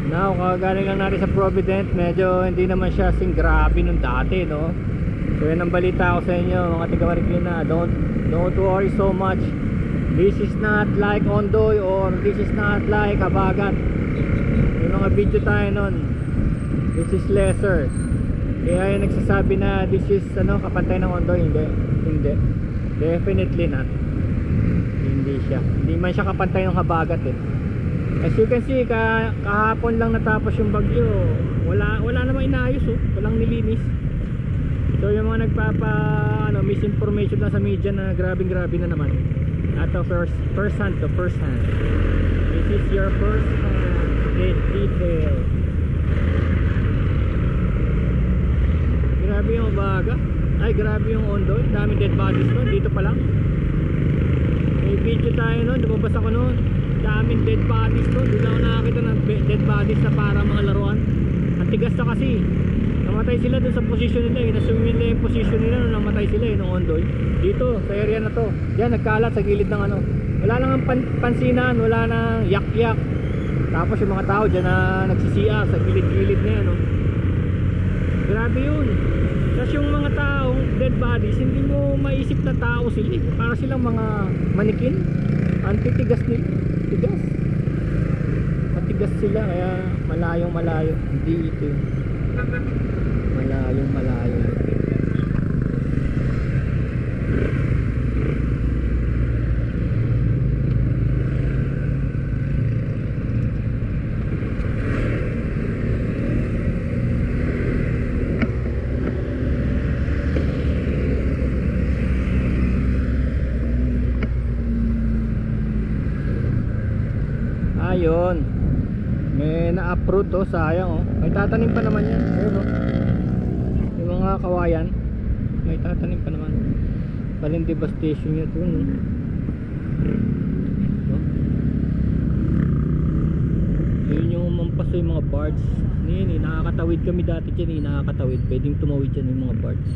Now, kagaling lang natin sa Provident. Medyo hindi naman siya sing grabe nung dati, no? So yan ang balita ko sa inyo, mga taga Marikina. Don't worry so much. This is not like Ondoy, or this is not like Habagat. Yung mga video tayo nun, this is lesser. Kaya yung nagsasabi na this is kapantay ng Ondoy, hindi. Definitely not. Hindi siya. Hindi man siya kapantay ng Habagat eh. As you can see, kahapon lang natapos yung bagyo. Wala namang inayos, oh. Walang nilinis. So yung mga misinformation na sa media na grabe na naman. At first hand. This is your first hand detail. Grabe yung Habagat. Ay, grabe yung Ondoy. Daming dead bodies nun. Dito pa lang. May video tayo nun. Lumabas ako nun. Daming dead bodies nun. Doon lang ako nakakita ng dead bodies na para mga laruan. Ang tigas na kasi. Namatay sila dun sa position nila. Inassume nila yung position nila nung namatay sila nung Ondoy. Dito, sa area na to. Diyan, nagkalat sa gilid ng wala nang pansinan. Wala nang yak-yak. Tapos yung mga tao dyan na nagsisiya sa gilid-gilid na yan. Grabe yun. Tapos yung mga taong dead bodies, hindi mo maisip na tao sila. Para silang mga manikin. Antitigas nila. Tigas. Matigas sila, kaya malayong hindi ito. Malayong ayun, may na-uproot sayang may tatanim pa naman yan. Ayun yung mga kawayan may tatanim pa naman. Paling devastation yun dun yun yung mampaso yung mga birds. Nakakatawid kami dati dyan nakakatawid, pwedeng tumawid dyan yung mga birds.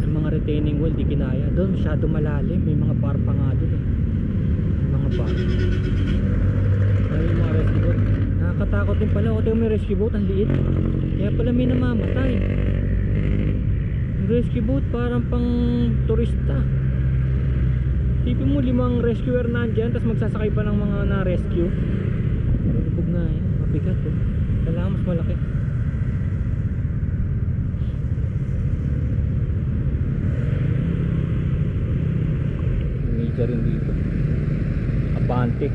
Yung mga retaining wall di kinaya doon, masyado malalim, may mga bar pa nga doon mga bar. Ay, yung mga rescue boat nakakatakot din pala. O may rescue boat, ang liit, kaya pala may namamatay. Yung rescue boat parang pang turista. Tipin mo 5 rescuer nandyan, tapos magsasakay pa ng mga na-rescue. Lubog na mabigat kailangan mas malaki. May rin dito Abante.